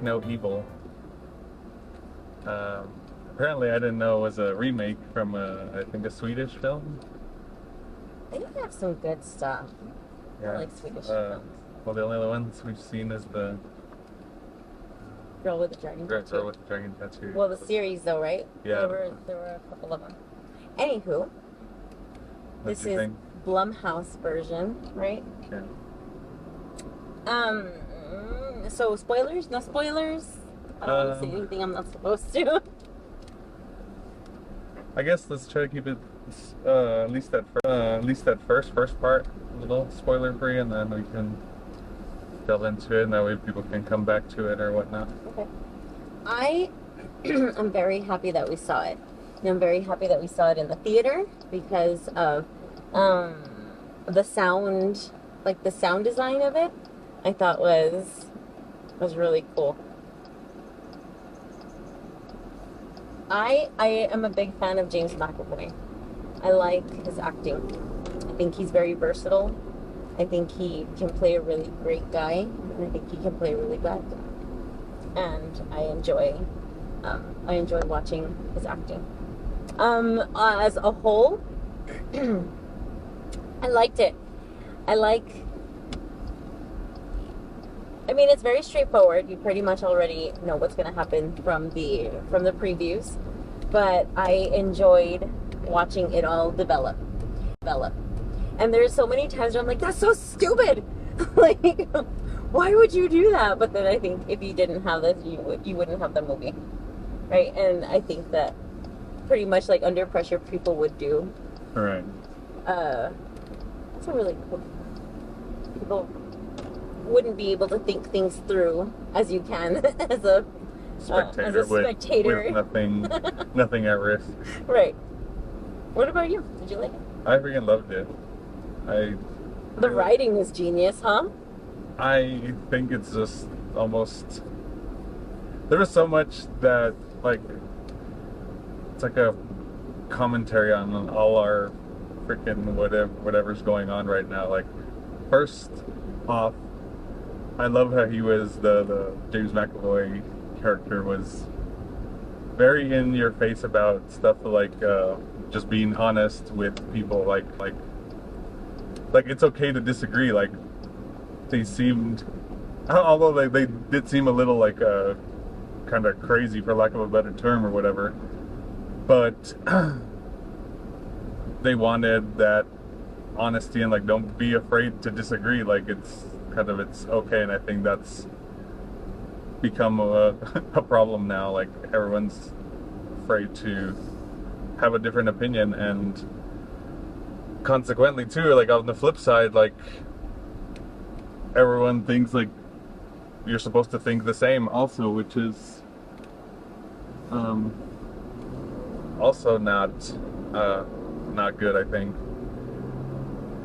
No Evil. Apparently, I didn't know it was a remake from I think a Swedish film. They have some good stuff. I Yeah. like Swedish films. Well, the only other ones we've seen is the Girl with the Dragon Tattoo. Girl with the Dragon Tattoo. Well, the series though, right? Yeah. There were a couple of them. Anywho, this is Blumhouse version, right? Yeah. So spoilers? No spoilers? I don't want to say anything I'm not supposed to. I guess let's try to keep it at least that first part a little spoiler free, and then we can delve into it, and that way people can come back to it or whatnot. Okay. I am very happy that we saw it. And I'm very happy that we saw it in the theater because of the sound, like the sound design of it. I thought was really cool. I am a big fan of James McAvoy. I like his acting. I think he's very versatile. I think he can play a really great guy, and I think he can play a really bad guy. And I enjoy watching his acting. As a whole, I liked it. I mean, it's very straightforward. You pretty much already know what's going to happen from the previews, but I enjoyed watching it all develop. And there's so many times where I'm like, that's so stupid. Like, why would you do that? But then I think if you didn't have this, you wouldn't have the movie, right? And I think that pretty much like under pressure people would do. Right. That's a really cool. People wouldn't be able to think things through as you can as a spectator, with nothing at risk. Right. What about you? Did you like it? I freaking loved it. The writing is genius, huh? I think it's just almost, there was so much that, like, it's like a commentary on all our freaking whatever's going on right now. Like, first off, I love how he was the James McAvoy character was very in your face about stuff like just being honest with people, like it's okay to disagree. Like, they seemed, although they did seem a little like kind of crazy, for lack of a better term or whatever, but they wanted that honesty and like, don't be afraid to disagree. Like, it's okay, and I think that's become a problem now. Like, everyone's afraid to have a different opinion, and consequently too, like on the flip side, like everyone thinks like you're supposed to think the same also, which is also not good, I think.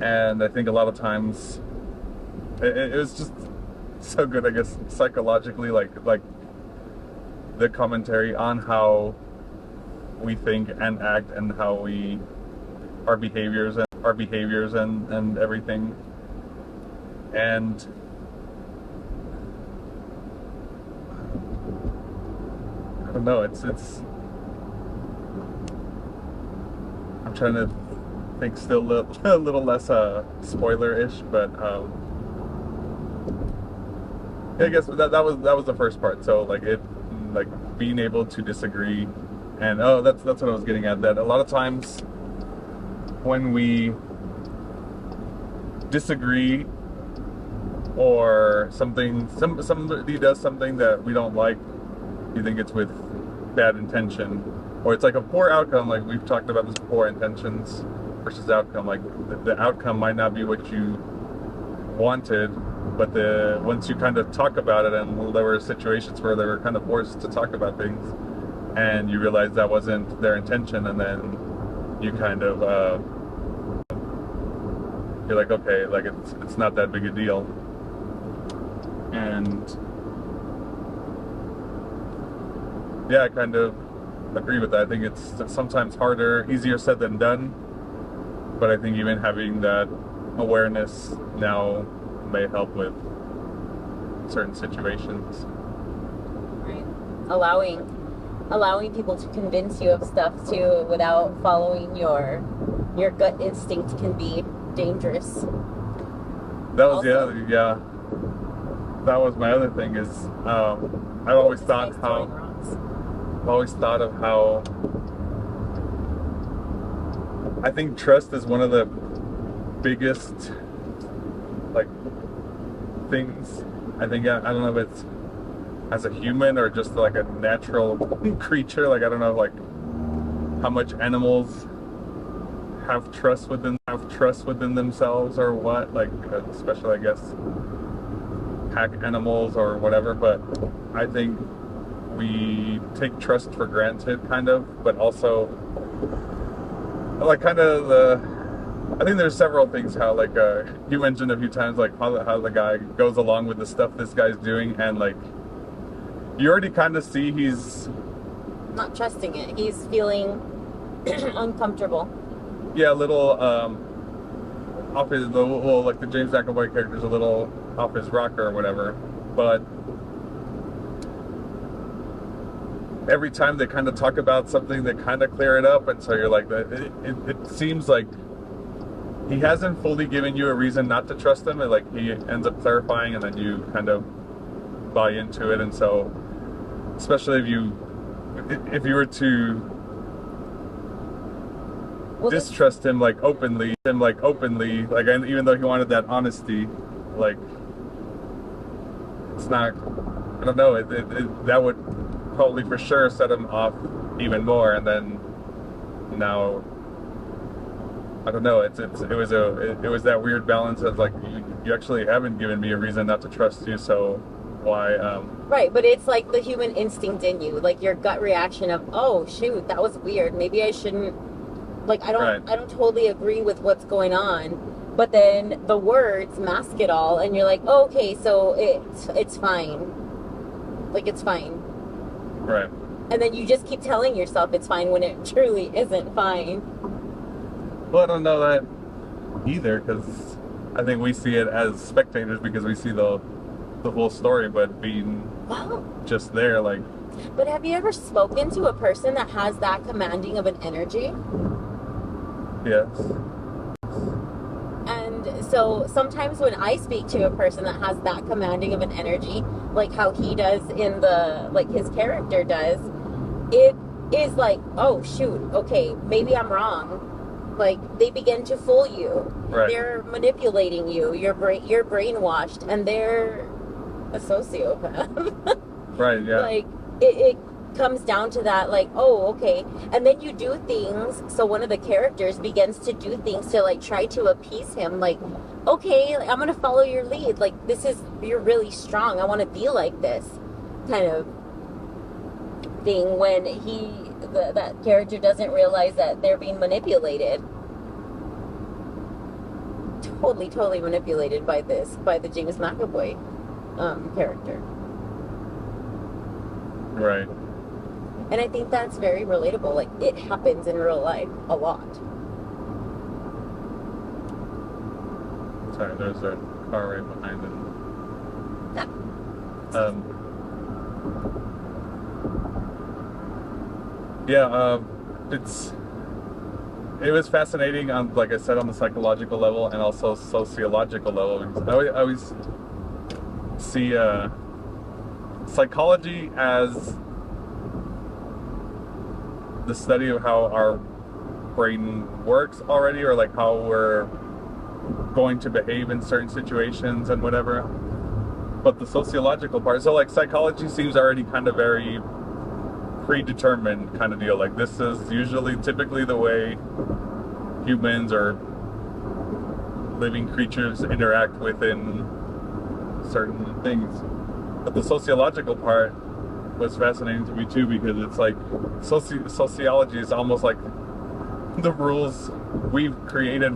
And I think a lot of times it was just so good, I guess, psychologically, like the commentary on how we think and act and how our behaviors and everything. And I don't know, it's I'm trying to think still a little less spoiler-ish, but I guess that was the first part. So like being able to disagree, and that's what I was getting at, that a lot of times when we disagree or somebody does something that we don't like, you think it's with bad intention, or it's like a poor outcome. Like, we've talked about this before, intentions versus outcome. Like, the outcome might not be what you wanted, but once you kind of talk about it, and there were situations where they were kind of forced to talk about things, and you realize that wasn't their intention, and then you kind of you're like, okay, like it's not that big a deal. And yeah, I kind of agree with that. I think it's sometimes easier said than done, but I think even having that awareness now may help with certain situations. allowing people to convince you of stuff too without following your gut instinct can be dangerous. That was Also. the other, yeah. That was my other thing is, I've always thought how, I've always thought of how, I think trust is one of the biggest, like, things. I think, I don't know if it's as a human or just like a natural creature. Like, I don't know, like, how much animals have trust within themselves or what, like, especially, I guess, pack animals or whatever, but I think we take trust for granted, kind of, but also, like, kind of I think there's several things how, like, you mentioned a few times, like, how the guy goes along with the stuff this guy's doing, and, like, you already kind of see he's not trusting it. He's feeling uncomfortable. Yeah, a little off his, well, like the James McAvoy character's a little off his rocker or whatever, but every time they kind of talk about something, they kind of clear it up, and so you're like, it seems like he hasn't fully given you a reason not to trust him, and like he ends up clarifying, and then you kind of buy into it, and so especially if you were to distrust him like openly, like, and even though he wanted that honesty, like, it's not, I don't know, that would probably for sure set him off even more, and then now I don't know, it was that weird balance of like, you actually haven't given me a reason not to trust you, so why right, but it's like the human instinct in you, like your gut reaction of, oh shoot, that was weird, maybe I shouldn't, like, I don't totally agree with what's going on, but then the words mask it all, and you're like, oh, okay, so it's fine, like, it's fine, right, and then you just keep telling yourself it's fine when it truly isn't fine. Well, I don't know that either, because I think we see it as spectators because we see the whole story, but being just there, like. But have you ever spoken to a person that has that commanding of an energy? Yes. And so sometimes when I speak to a person that has that commanding of an energy, like how he does in like his character does, it is like, oh shoot, okay, maybe I'm wrong. Like, they begin to fool you. Right. They're manipulating you. You're brainwashed, and they're a sociopath. Right, yeah. Like, it comes down to that, like, oh, okay. And then you do things, so one of the characters begins to do things to, like, try to appease him. Like, okay, I'm going to follow your lead. Like, you're really strong. I want to be like this kind of thing, when that character doesn't realize that they're being manipulated. Totally manipulated by the James McAvoy character. Right. And I think that's very relatable. Like, it happens in real life a lot. Sorry, there's a car right behind it. It was fascinating on, like I said, on the psychological level and also sociological level. I always see psychology as the study of how our brain works already, or like how we're going to behave in certain situations and whatever. But the sociological part, so like psychology seems already kind of very predetermined kind of deal. Like, this is typically the way humans or living creatures interact within certain things. But the sociological part was fascinating to me too, because it's like sociology is almost like the rules we've created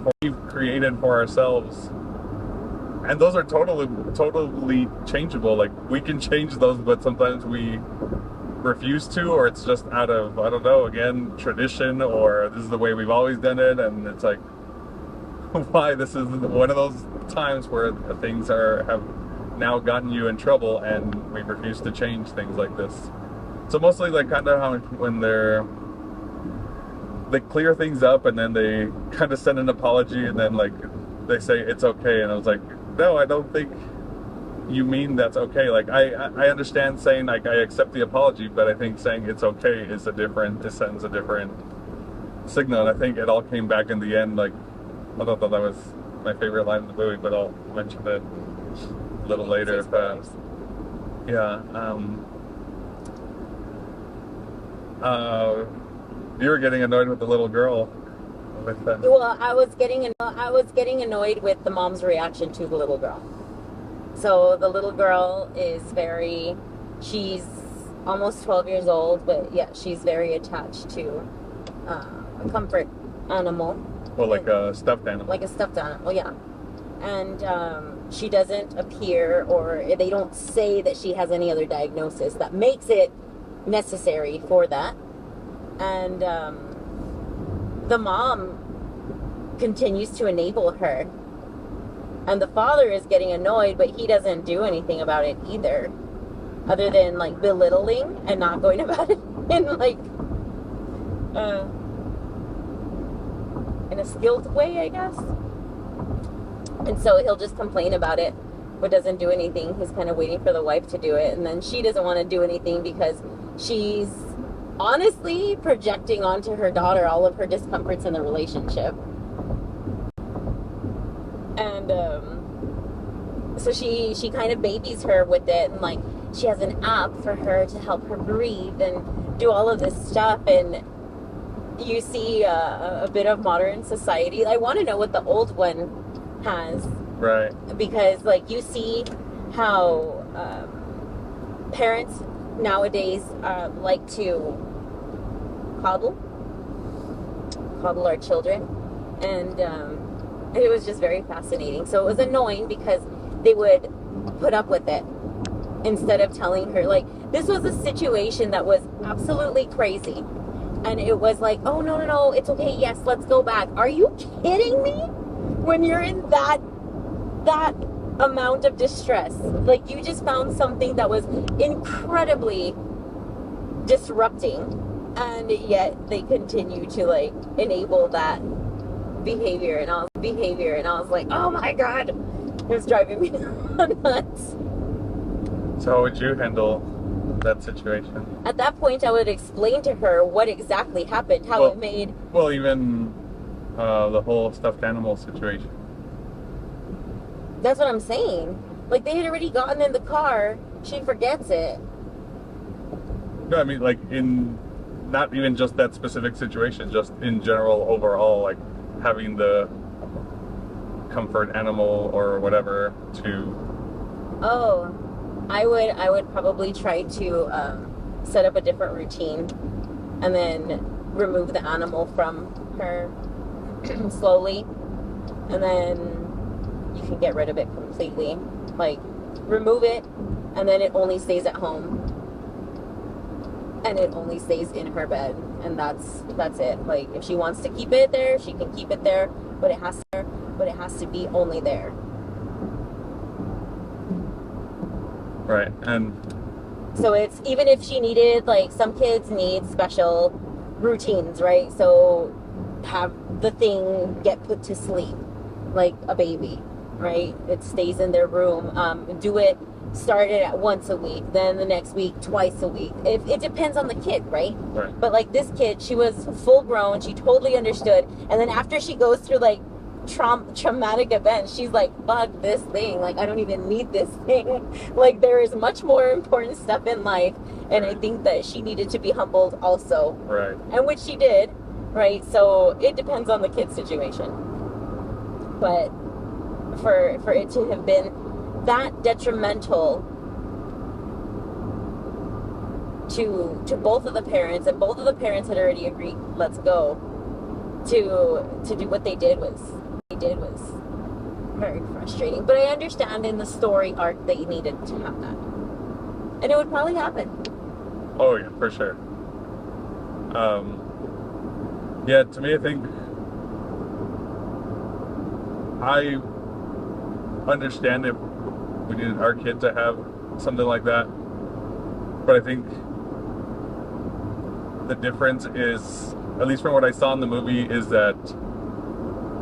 for ourselves, and those are totally changeable. Like, we can change those, but sometimes we refuse to, or it's just out of, I don't know, again, tradition, or this is the way we've always done it, and it's like, why? This is one of those times where things have now gotten you in trouble, and we refuse to change things like this. So mostly like kind of how when they clear things up and then they kind of send an apology and then like they say it's okay, and I was like, no, I don't think you mean that's okay. Like I understand saying like I accept the apology, but I think saying it's okay is it sends a different signal. And I think it all came back in the end. Like I thought that was my favorite line in the movie, but I'll mention it a little later. But yeah, you were getting annoyed with the little girl. With that. Well, I was getting annoyed with the mom's reaction to the little girl. So the little girl is she's almost 12 years old, but yeah, she's very attached to a comfort animal. Well, like a stuffed animal. Like a stuffed animal, yeah. And she doesn't appear, or they don't say that she has any other diagnosis that makes it necessary for that. And the mom continues to enable her. And the father is getting annoyed, but he doesn't do anything about it either. Other than like belittling and not going about it in like in a skilled way, I guess. And so he'll just complain about it, but doesn't do anything. He's kind of waiting for the wife to do it. And then she doesn't want to do anything because she's honestly projecting onto her daughter all of her discomforts in the relationship. And so she kind of babies her with it, and like she has an app for her to help her breathe and do all of this stuff. And you see a bit of modern society. I want to know what the old one has, right? Because like you see how parents nowadays like to coddle our children, and it was just very fascinating. So it was annoying because they would put up with it instead of telling her, like, this was a situation that was absolutely crazy. And it was like, oh, no, it's okay. Yes, let's go back. Are you kidding me? When you're in that amount of distress, like you just found something that was incredibly disrupting, and yet they continue to like enable that behavior, and I was like, oh my god, it was driving me nuts. So how would you handle that situation? At that point, I would explain to her what exactly happened, how it made... Well, even the whole stuffed animal situation. That's what I'm saying. Like, they had already gotten in the car. She forgets it. No, I mean, like, in not even just that specific situation, just in general, overall, like, having the comfort animal or whatever to... Oh, I would probably try to set up a different routine and then remove the animal from her slowly, and then you can get rid of it completely. Like, remove it, and then it only stays at home, and it only stays in her bed, and that's it. Like, if she wants to keep it there, she can keep it there, but it has to be only there. Right. And so it's, even if she needed, like, some kids need special routines, right? So have the thing get put to sleep like a baby, right? It stays in their room. Start it at once a week, then the next week twice a week. It depends on the kid, right? Right. But like this kid, she was full grown, she totally understood, and then after she goes through like traumatic events, she's like, fuck this thing, like I don't even need this thing. Like there is much more important stuff in life, and I think that she needed to be humbled also, right, and which she did, right? So it depends on the kid's situation, but for it to have been that detrimental to both of the parents, and both of the parents had already agreed, let's go, to do what they did was very frustrating. But I understand in the story arc that you needed to have that, and it would probably happen. Oh yeah, for sure. Yeah, to me, I think I understand if we needed our kid to have something like that, but I think the difference is, at least from what I saw in the movie, is that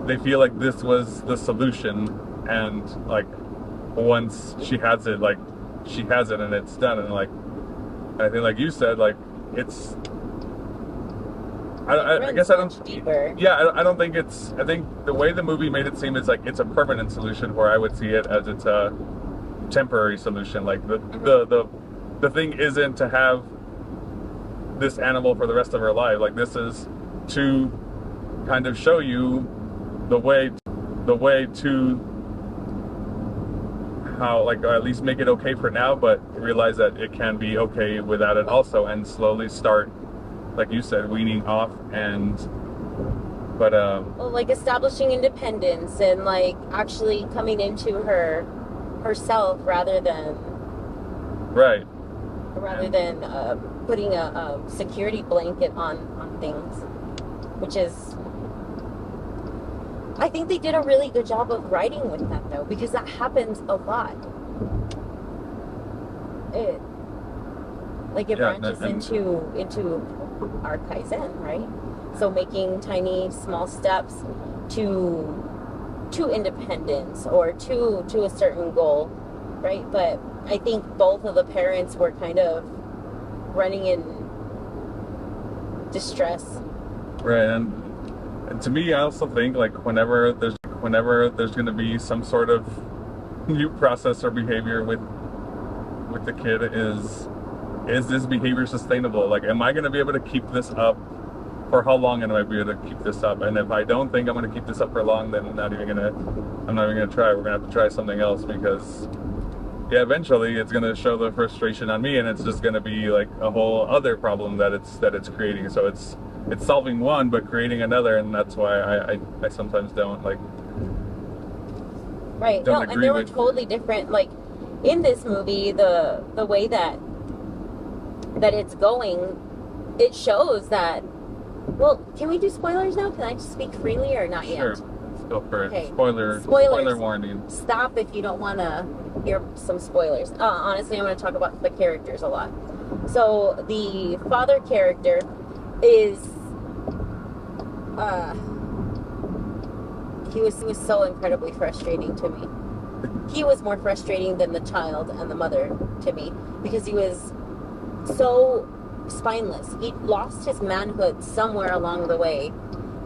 they feel like this was the solution, and like once she has it, like she has it and it's done, and like I think, like you said, like it's. I guess I don't. Deeper. Yeah, I don't think it's. I think the way the movie made it seem is like it's a permanent solution, where I would see it as it's a temporary solution. Like the thing isn't to have this animal for the rest of her life. Like this is to kind of show you the way to how, like, or at least make it okay for now, but realize that it can be okay without it also, and slowly start, like you said, weaning off. And but well, like establishing independence and like actually coming into herself rather than right, putting a security blanket on things, which is, I think they did a really good job of writing with that, though, because that happens a lot. It branches into our Kaizen, right? So making tiny, small steps to independence or to a certain goal, right? But I think both of the parents were kind of running in distress. right, and to me, I also think like whenever there's going to be some sort of new process or behavior with the kid, is this behavior sustainable? Like, am I going to be able to keep this up? For how long am I be able to keep this up? And if I don't think I'm going to keep this up for long, then I'm not even gonna try. We're gonna have to try something else, because yeah, eventually it's gonna show the frustration on me, and it's just gonna be like a whole other problem that it's creating. So it's solving one but creating another, and that's why I sometimes don't like. Right. No, and they were totally different. Like in this movie, the way that it's going, it shows that. Well, can we do spoilers now? Can I just speak freely or not yet? Sure. Let's go for it. Okay. Spoiler warning. Stop if you don't want to hear some spoilers. Honestly, I'm going to talk about the characters a lot. So the father character is he was so incredibly frustrating to me. He was more frustrating than the child and the mother to me, because he was so spineless. He lost his manhood somewhere along the way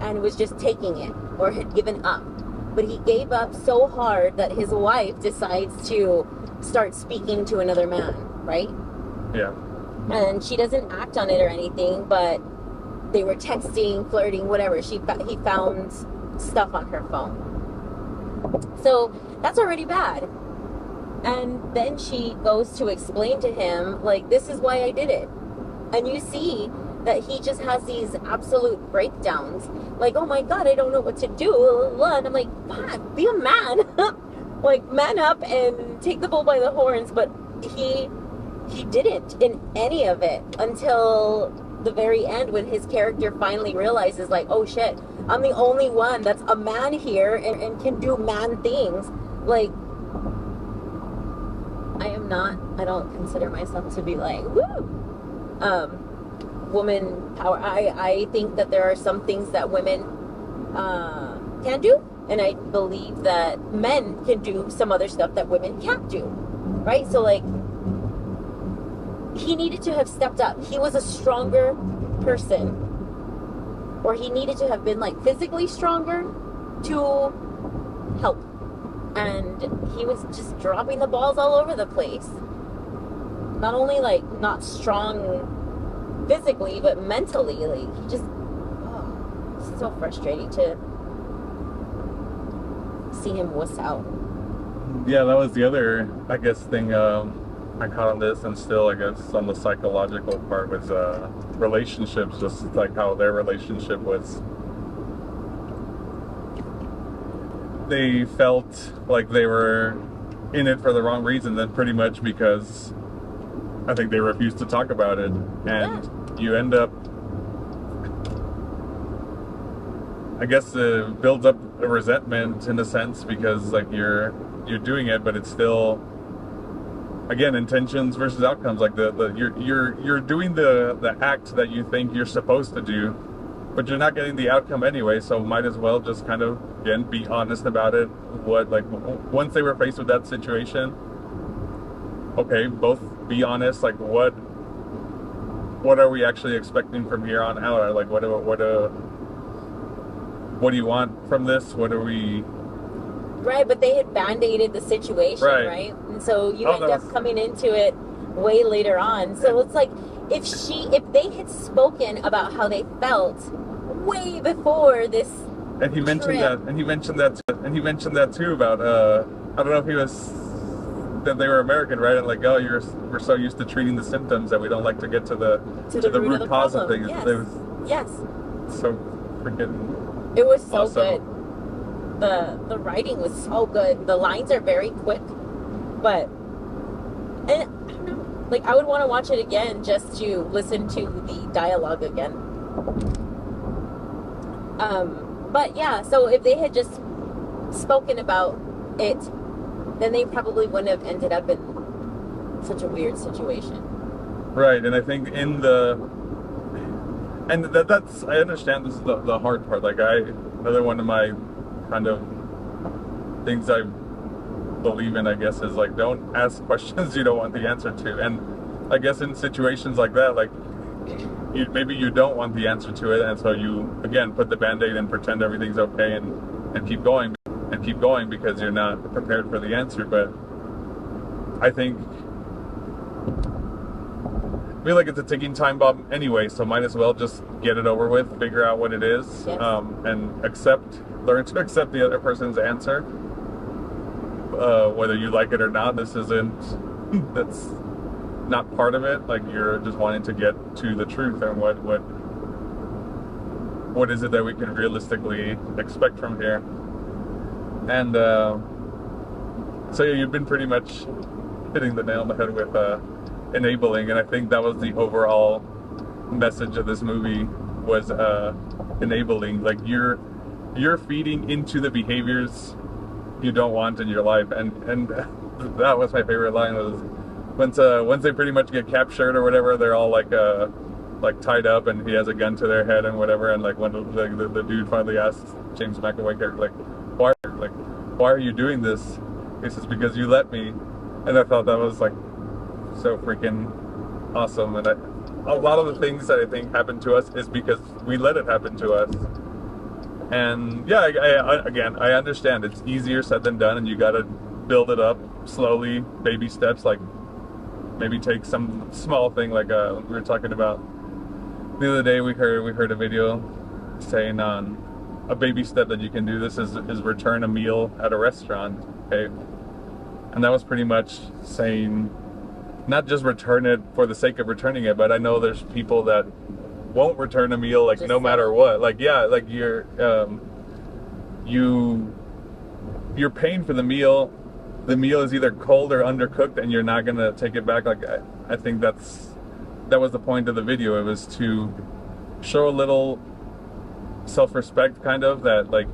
and was just taking it, or had given up. But he gave up so hard that his wife decides to start speaking to another man, right? Yeah. And she doesn't act on it or anything, but they were texting, flirting, whatever. He found stuff on her phone. So that's already bad. And then she goes to explain to him, like, this is why I did it. And you see that he just has these absolute breakdowns. Like, oh my God, I don't know what to do. And I'm like, God, be a man. Like, man up and take the bull by the horns. But he didn't in any of it until the very end, when his character finally realizes, like, oh shit, I'm the only one that's a man here and can do man things. Like, I don't consider myself to be like, woo! Woman power. I think that there are some things that women can do, and I believe that men can do some other stuff that women can't do, right? So like, he needed to have stepped up. He was a stronger person, or he needed to have been like physically stronger to help, and he was just dropping the balls all over the place. Not only like not strong physically, but mentally. Like, he just, it's so frustrating to see him wuss out. Yeah, that was the other, I guess, thing I caught on this, and still, I guess, on the psychological part, was relationships, just like how their relationship was. They felt like they were in it for the wrong reason, then pretty much because I think they refused to talk about it, and you end up, I guess, it builds up a resentment in a sense, because like you're doing it, but it's still, again, intentions versus outcomes. Like you're doing the act that you think you're supposed to do, but you're not getting the outcome anyway. So might as well just kind of, again, be honest about it. What, like, once they were faced with that situation, okay, both be honest. Like, what are we actually expecting from here on out? Like, what do you want from this? What are we? Right, but they had band-aided the situation, right? And so you end up coming into it way later on. So it's like, if they had spoken about how they felt way before this, and he mentioned that too about I don't know if he was, that they were American, right? And like, oh, we're so used to treating the symptoms that we don't like to get to the root cause of things. Yes. It was yes. So freaking. It was so awesome. good. The writing was so good. The lines are very quick, but and I don't know. Like, I would want to watch it again just to listen to the dialogue again. But yeah, so if they had just spoken about it, then they probably wouldn't have ended up in such a weird situation. Right, and I think that's, I understand this is the hard part. Like, another one of my kind of things I believe in, I guess, is like, don't ask questions you don't want the answer to. And I guess in situations like that, like, maybe you don't want the answer to it, and so you, again, put the band-aid and pretend everything's okay and keep going because you're not prepared for the answer. But I feel like it's a ticking time bomb anyway, so might as well just get it over with, figure out what it is, yes. And learn to accept the other person's answer, whether you like it or not. That's not part of it. Like, you're just wanting to get to the truth and what is it that we can realistically expect from here. And so yeah, you've been pretty much hitting the nail on the head with enabling, and I think that was the overall message of this movie, was enabling. Like, you're feeding into the behaviors you don't want in your life, and that was my favorite line, was once they pretty much get captured or whatever, they're all like tied up, and he has a gun to their head and whatever, and like when the dude finally asks James McAvoy, like, why are you doing this? He says, because you let me. And I thought that was like so freaking awesome. And a lot of the things that I think happen to us is because we let it happen to us. And yeah, I understand it's easier said than done, and you got to build it up slowly, baby steps. Like, maybe take some small thing, like we were talking about the other day. We heard a video saying on a baby step that you can do this is return a meal at a restaurant. Okay, and that was pretty much saying, not just return it for the sake of returning it, but I know there's people that won't return a meal, like, just no matter what. Like, yeah, like you're paying for the meal. The meal is either cold or undercooked, and you're not gonna take it back. Like, I think that was the point of the video. It was to show a little self-respect, kind of, that like,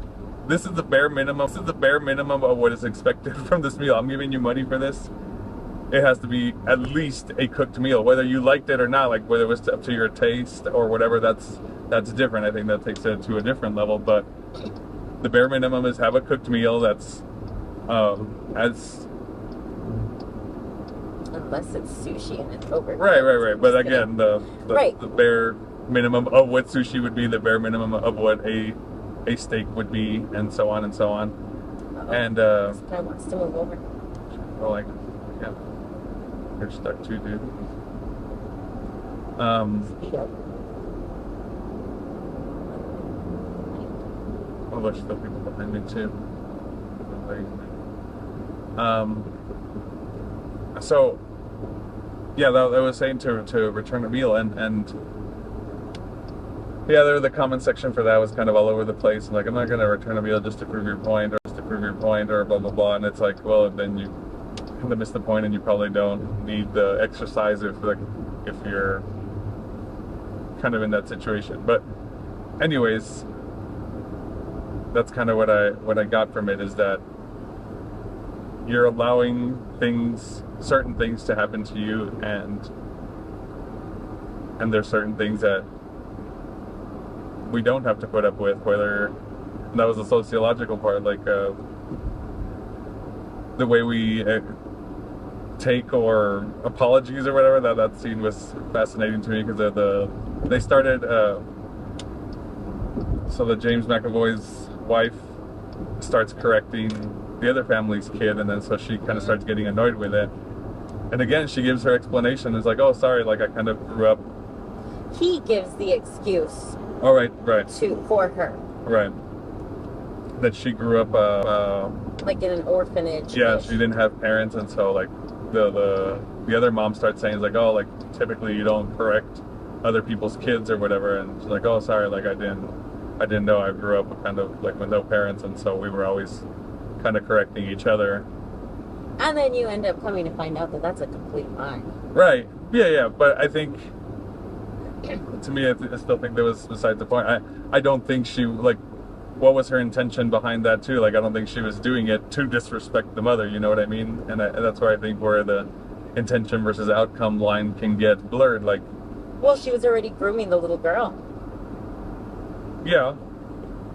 this is the bare minimum. This is the bare minimum of what is expected from this meal. I'm giving you money for this. It has to be at least a cooked meal, whether you liked it or not. Like, whether it was up to your taste or whatever, that's different. I think that takes it to a different level. But the bare minimum is have a cooked meal that's as, unless it's sushi and it's over. Right. But again, the bare minimum of what sushi would be, the bare minimum of what a steak would be, and so on and so on. Uh-oh. And this guy wants to move over. well, like, yeah, you're stuck too, dude. Speed up. Oh, there's still people behind me too. So yeah, that was saying to return a meal, and yeah, the comment section for that was kind of all over the place. Like, I'm not going to return a meal just to prove your point, or blah blah blah. And it's like, well, then you kind of miss the point, and you probably don't need the exercise if you're kind of in that situation. But anyways, that's kind of what I got from it, is that you're allowing things certain things to happen to you, and there's certain things that we don't have to put up with, whether, and that was the sociological part, like the way we take or apologies or whatever. That scene was fascinating to me because they started so the James McAvoy's wife starts correcting the other family's kid, and then so she kind of starts getting annoyed with it, and again she gives her explanation. It's like, oh, sorry, like I kind of grew up. He gives the excuse. Oh, right. For her. Right. That she grew up like in an orphanage. Yeah, she didn't have parents, and so like the other mom starts saying, like, oh, like typically you don't correct other people's kids or whatever, and she's like, oh, sorry, like I didn't know. I grew up kind of like with no parents, and so we were always kind of correcting each other. And then you end up coming to find out that that's a complete lie. Right. Yeah. But I think, to me, I still think that was beside the point. I don't think she, like, what was her intention behind that too? Like, I don't think she was doing it to disrespect the mother, you know what I mean? And that's where I think where the intention versus outcome line can get blurred. Like, well, she was already grooming the little girl. Yeah.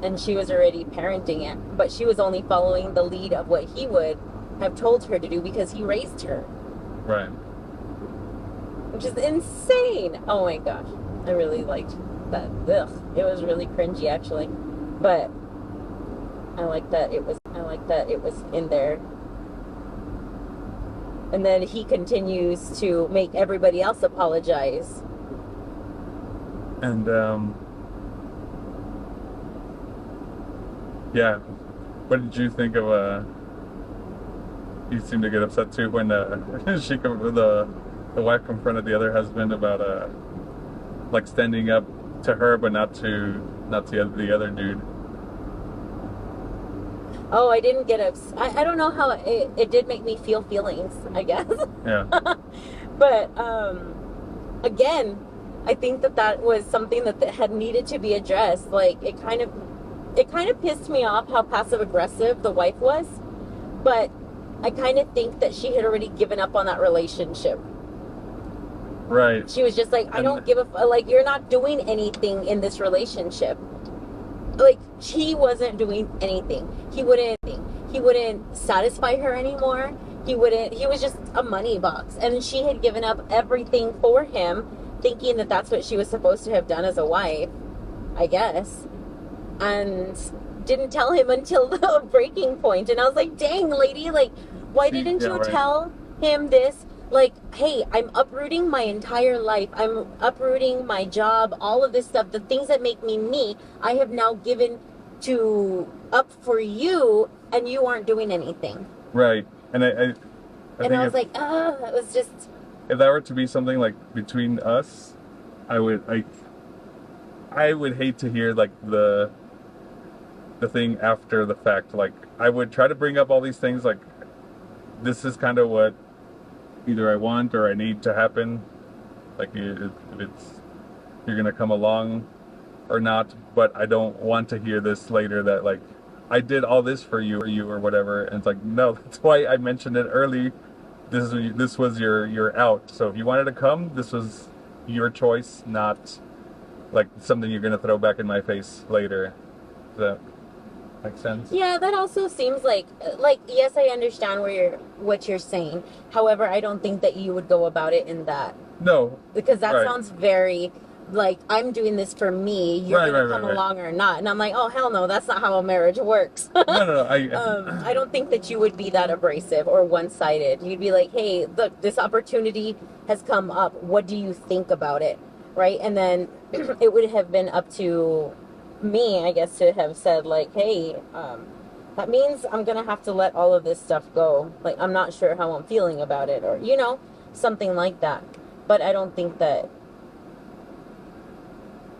And she was already parenting it, but she was only following the lead of what he would have told her to do because he raised her. Right. Which is insane. Oh my gosh. I really liked that. Ugh. It was really cringy actually. But I like that it was in there. And then he continues to make everybody else apologize. And yeah. What did you think of you seemed to get upset too when the wife confronted the other husband about like standing up to her but not to the other dude. Oh, I didn't get upset. I don't know how it did make me feel feelings, I guess. Yeah. But again, I think that was something that had needed to be addressed. Like it kind of pissed me off how passive aggressive the wife was, but I kind of think that she had already given up on that relationship. Right. She was just like, I don't give a like, you're not doing anything in this relationship. Like, he wasn't doing anything. He wouldn't satisfy her anymore. He was just a money box. And she had given up everything for him, thinking that that's what she was supposed to have done as a wife, I guess. And didn't tell him until the breaking point. And I was like, dang, lady, like, why didn't you tell him this? Like, hey, I'm uprooting my entire life. I'm uprooting my job, all of this stuff, the things that make me me, I have now given up for you, and you aren't doing anything. Right. And I was like, it was just... If that were to be something like between us, I would hate to hear like the thing after the fact. Like, I would try to bring up all these things, like, this is kind of what either I want or I need to happen. Like, if you're gonna come along or not, but I don't want to hear this later that like I did all this for you or whatever. And it's like, no, that's why I mentioned it early. This was your out. So if you wanted to come, this was your choice, not like something you're gonna throw back in my face later. Does that make sense? Yeah, that also seems like yes, I understand what you're saying. However, I don't think that you would go about it in that. No. Because that sounds very like, I'm doing this for me, you're gonna come along or not. And I'm like, oh hell no, that's not how a marriage works. No. I don't think that you would be that abrasive or one-sided. You'd be like, hey, look, this opportunity has come up, what do you think about it? Right? And then it would have been up to me, I guess, to have said like, hey, that means I'm gonna have to let all of this stuff go. Like, I'm not sure how I'm feeling about it, or something like that. But I don't think that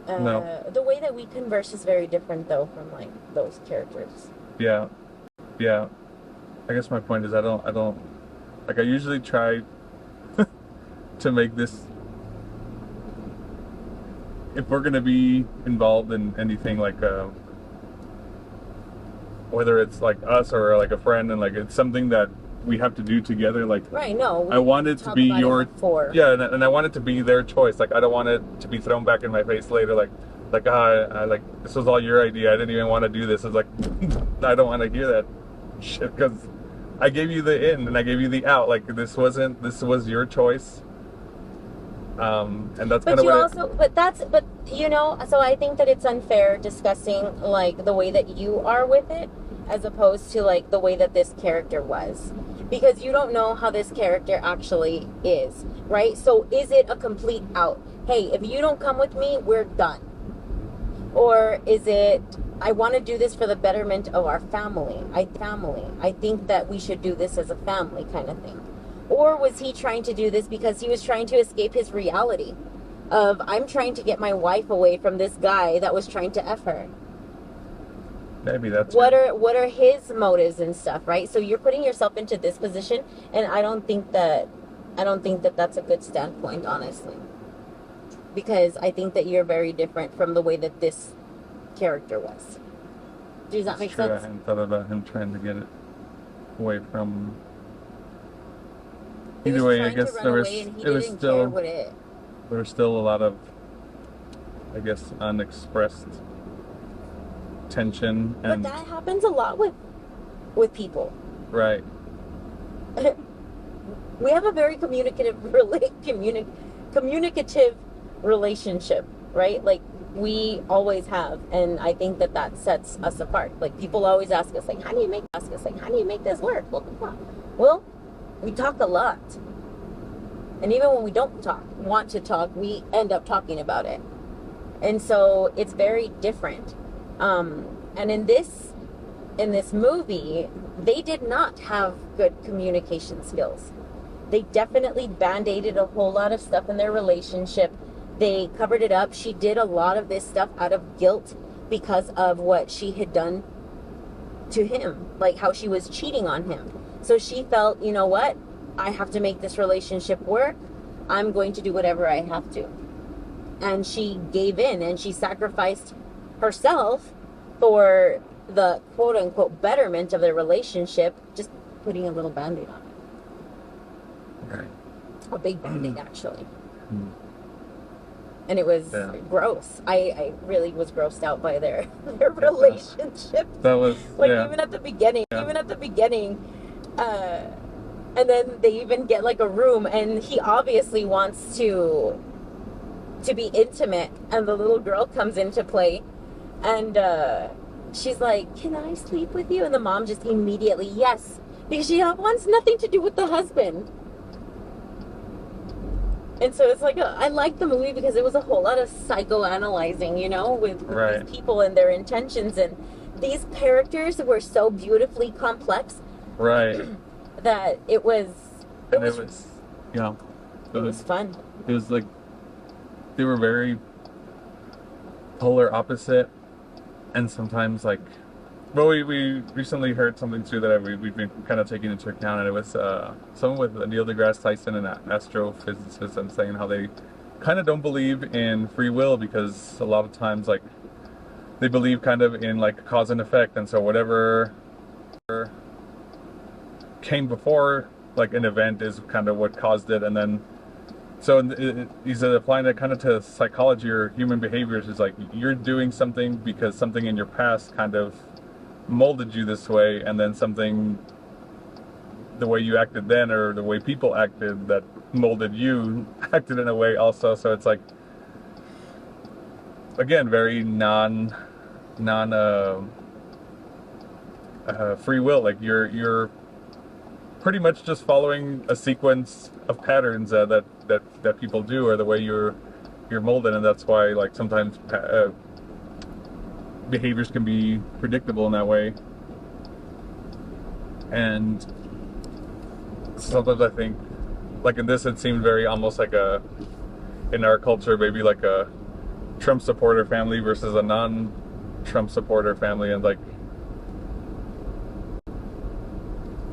no. The way that we converse is very different though from like those characters. Yeah. I guess my point is I don't like, I usually try to make this, if we're gonna be involved in anything, like whether it's like us or like a friend, and like it's something that we have to do together. Like, right? No, I want it to be your, before. yeah, and I want it to be their choice. Like, I don't want it to be thrown back in my face later. Like I like, this was all your idea. I didn't even want to do this. It's like, I don't want to hear that shit, because I gave you the in and I gave you the out. Like, this was your choice. And that's kind of what but you know, so I think that it's unfair discussing like the way that you are with it as opposed to like the way that this character was, because you don't know how this character actually is, right? So is it a complete out? Hey, if you don't come with me, we're done. Or is it, I want to do this for the betterment of our family. I think that we should do this as a family kind of thing. Or was he trying to do this because he was trying to escape his reality of, I'm trying to get my wife away from this guy that was trying to F her? Maybe that's what are his motives and stuff, right? So you're putting yourself into this position, and I don't think that that's a good standpoint, honestly. Because I think that you're very different from the way that this character was. Does that make sense? I hadn't thought about him trying to get it away from. Either way, I guess there was still a lot of, I guess, unexpressed tension. But that happens a lot with people. Right. We have a very communicative relationship, right? Like, we always have, and I think that sets us apart. Like, people always ask us, like, how do you make this work? Well, we talk a lot, and even when we don't want to talk, we end up talking about it, and so it's very different. And in this movie, they did not have good communication skills. They definitely band-aided a whole lot of stuff in their relationship. They covered it up. She did a lot of this stuff out of guilt because of what she had done to him, like how she was cheating on him. So she felt, you know what? I have to make this relationship work. I'm going to do whatever I have to. And she gave in, and she sacrificed herself for the quote-unquote betterment of their relationship, just putting a little band-aid on it. Right. A big band-aid, actually. And it was gross. I really was grossed out by their relationship. That was like, even at the beginning, and then they even get like a room, and he obviously wants to be intimate, and the little girl comes into play, and she's like, "Can I sleep with you?" And the mom just immediately, yes, because she wants nothing to do with the husband. And so it's like, I like the movie because it was a whole lot of psychoanalyzing, you know, with these people and their intentions. And these characters were so beautifully complex. Right. That it was fun. It was like, they were very polar opposite. And sometimes, like, well, we recently heard something too that we've been kind of taking into account, and it was someone with Neil deGrasse Tyson, an astrophysicist, and saying how they kind of don't believe in free will, because a lot of times, like, they believe kind of in like cause and effect, and so whatever came before like an event is kind of what caused it. And then so he's applying that kind of to psychology or human behaviors. Is like, you're doing something because something in your past kind of molded you this way, and then something, the way you acted then, or the way people acted that molded you, acted in a way also. So it's like, again, very non free will. Like, you're pretty much just following a sequence of patterns that people do, or the way you're molded. And that's why, like, sometimes behaviors can be predictable in that way. And sometimes I think, like in this, it seemed very almost like in our culture, maybe like a Trump supporter family versus a non-Trump supporter family. And like,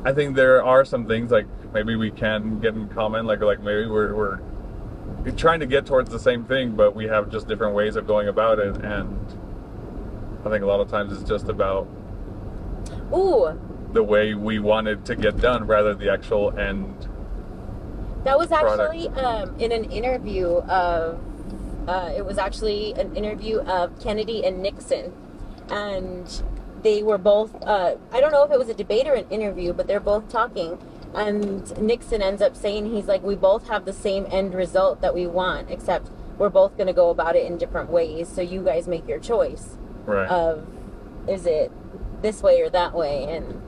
I think there are some things like maybe we can get in common, like maybe we're trying to get towards the same thing, but we have just different ways of going about it. And I think a lot of times it's just about... Ooh, the way we wanted to get done rather the actual end. That was product. actually in an interview of, it was actually an interview of Kennedy and Nixon. And they were both, I don't know if it was a debate or an interview, but they're both talking. And Nixon ends up saying, he's like, we both have the same end result that we want, except we're both going to go about it in different ways. So you guys make your choice. Right. Of, is it this way or that way? And,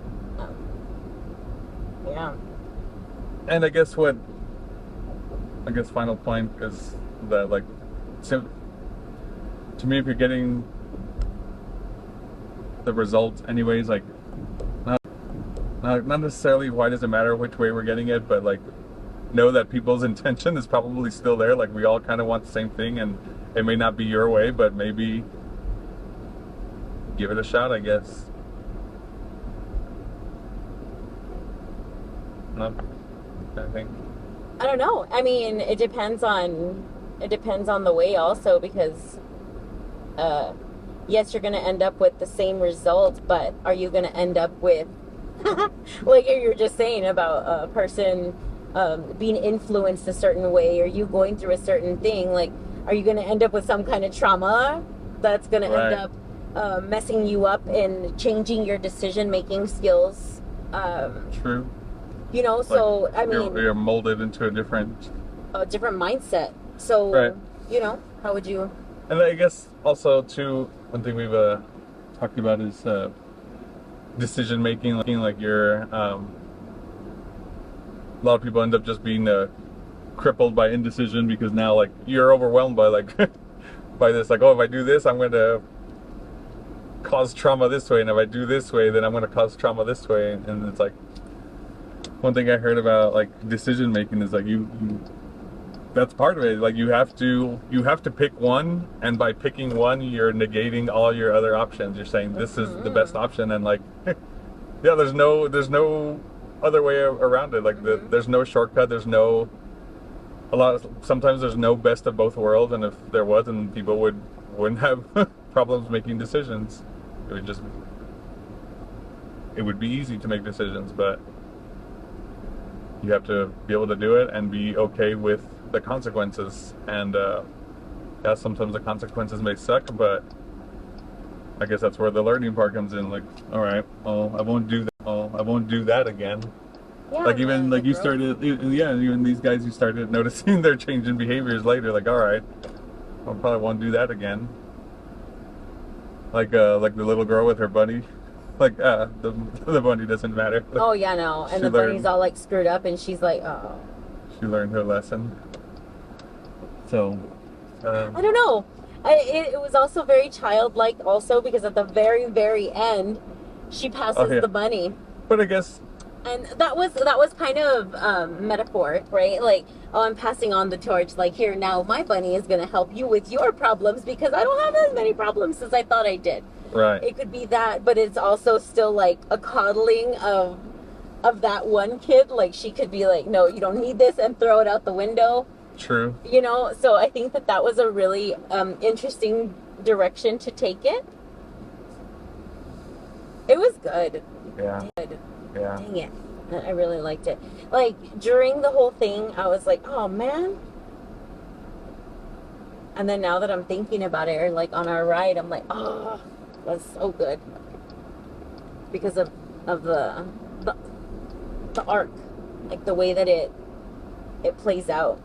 yeah. And I guess final point is that, like, so to me, if you're getting the result anyways, like, not necessarily why does it matter which way we're getting it, but like, know that people's intention is probably still there. Like, we all kind of want the same thing, and it may not be your way, but maybe give it a shot, I guess. No, I think. I don't know. I mean, it depends on the way also, because yes, you're going to end up with the same result, but are you going to end up with like you were just saying about a person being influenced a certain way, or you going through a certain thing, like, are you going to end up with some kind of trauma that's going to end up messing you up and changing your decision making skills? True. You know, so like, I mean, you're molded into a different mindset. So, right. You know, how would you? And I guess also too, one thing we've talked about is decision making. Like you're, a lot of people end up just being crippled by indecision, because now, like, you're overwhelmed by, like, by this, like, oh, if I do this, I'm going to cause trauma this way, and if I do this way, then I'm going to cause trauma this way. And it's like, one thing I heard about, like, decision making is, like, you that's part of it. Like, you have to pick one, and by picking one, you're negating all your other options. You're saying this is the best option, and, like, yeah, there's no other way around it. Like, there's no shortcut. Sometimes there's no best of both worlds, and if there was, then people wouldn't have problems making decisions. It would be easy to make decisions, but you have to be able to do it and be okay with the consequences. And yeah, sometimes the consequences may suck, but I guess that's where the learning part comes in. Like, all right, well, I won't do that again. Yeah, like, even like you started, even these guys, you started noticing their change in behaviors later. Like, all right, I probably won't do that again. Like the little girl with her bunny. Like, the bunny doesn't matter. Like, oh yeah, no, and the bunny's all like screwed up, and she's like, oh. She learned her lesson. So, I don't know. It was also very childlike, also, because at the very, very end, she passes the bunny. But I guess. And that was kind of metaphoric, right? Like, oh, I'm passing on the torch. Like, here, now my bunny is going to help you with your problems, because I don't have as many problems as I thought I did. Right. It could be that, but it's also still like a coddling of that one kid. Like, she could be like, no, you don't need this, and throw it out the window. True. You know, so I think that was a really interesting direction to take it. It was good. Yeah. Good. Yeah. Dang it. I really liked it. Like, during the whole thing, I was like, oh, man. And then now that I'm thinking about it, or like on our ride, I'm like, oh, that's so good. Because of the arc. Like, the way that it plays out.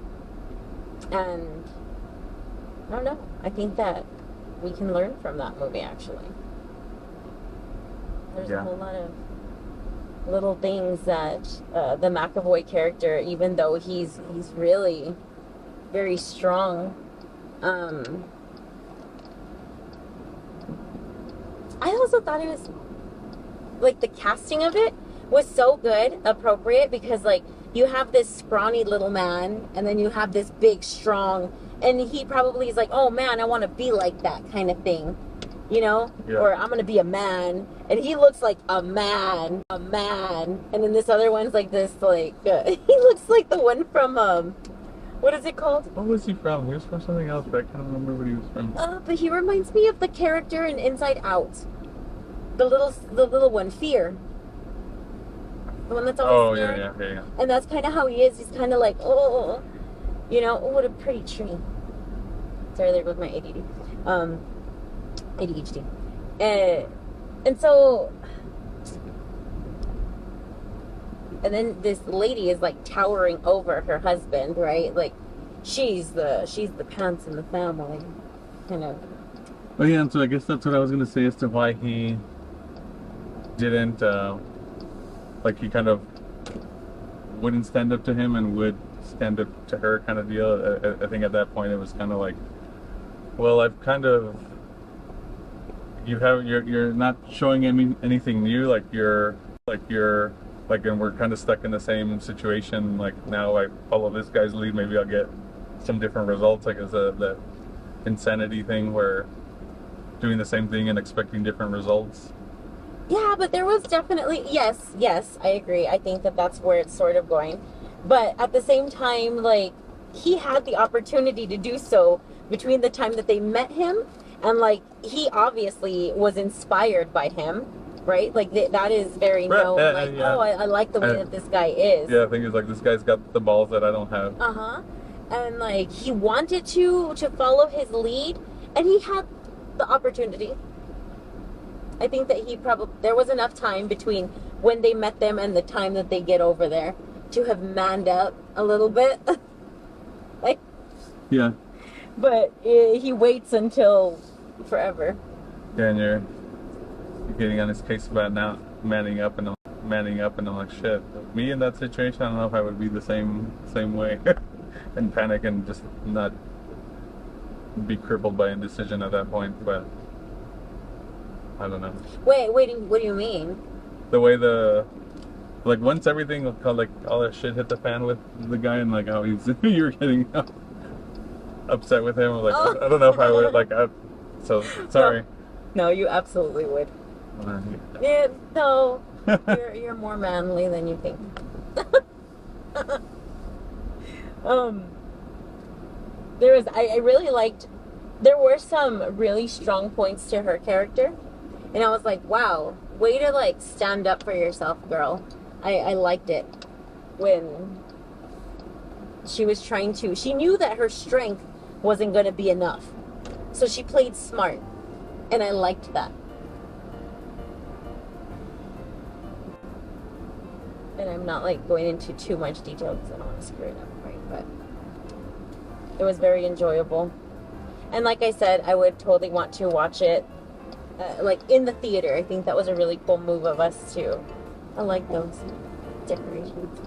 And I don't know. I think that we can learn from that movie, actually. There's a whole lot of little things that the McAvoy character, even though he's really very strong, I also thought it was, like, the casting of it was so good, appropriate, because, like, you have this scrawny little man, and then you have this big, strong, and he probably is like, oh man, I want to be like that kind of thing, you know? Yeah. Or I'm going to be a man, and he looks like a man, and then this other one's like this, like, he looks like the one from, what is it called? What was he from? He was from something else, but I can't remember what he was from. But he reminds me of the character in Inside Out. The little one, Fear. the one that's Oh always yeah, scared. yeah, yeah, yeah. And that's kind of how he is. He's kind of like, oh, you know, oh, what a pretty tree. Sorry, there goes my ADD. ADHD. And so, and then this lady is like towering over her husband, right? Like, she's the pants in the family, kind of. Oh yeah, and so I guess that's what I was gonna say as to why he didn't, like he kind of wouldn't stand up to him and would stand up to her, kind of deal. I think at that point it was kind of like, well, I've kind of, you're not showing anything new, like and we're kind of stuck in the same situation. Like, now I follow this guy's lead, maybe I'll get some different results. Like, it's the insanity thing where doing the same thing and expecting different results. Yeah, but there was definitely, yes, I agree. I think that that's where it's sort of going. But at the same time, like, he had the opportunity to do so between the time that they met him, and like, he obviously was inspired by him, right? Like, that is very known. Like, yeah. Oh, I like the way that this guy is. Yeah, I think it's like, this guy's got the balls that I don't have. And like, he wanted to follow his lead, and he had the opportunity. I think that there was enough time between when they met them and the time that they get over there to have manned up a little bit. Like, yeah. But he waits until forever. Yeah, and you're getting on his case about not manning up, and I'm like, shit. Me in that situation, I don't know if I would be the same way, and panic and just not be crippled by indecision at that point. But I don't know. Wait, what do you mean? The way like, once everything, like, all that shit hit the fan with the guy, and like how you were getting upset with him. Like, I don't know if I would, like, so sorry. No, you absolutely would. Yeah, no, you're more manly than you think. I really liked, there were some really strong points to her character, and I was like, wow, way to like stand up for yourself, girl. I liked it when she was trying to, she knew that her strength wasn't going to be enough, so she played smart, and I liked that. And I'm not like going into too much detail because I don't want to screw it up, right? But it was very enjoyable, and like I said, I would totally want to watch it like in the theater. I think that was a really cool move of us too. I like those decorations.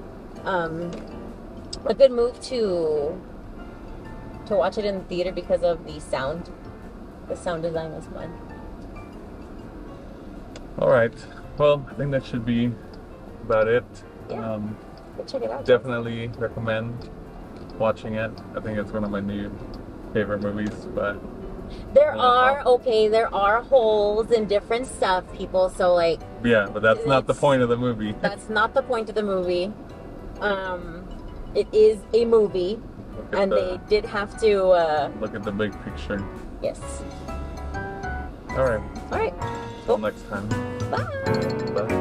A good move to watch it in the theater because of the sound. The sound design was fun. All right. Well, I think that should be about it. Yeah. Check it out. Definitely recommend watching it. I think it's one of my new favorite movies, but there are holes in different stuff, people, so like, yeah, but that's not the point of the movie. That's not the point of the movie. It is a movie, and they did have to look at the big picture. Yes. All right. All right. Till next time. Bye. Bye.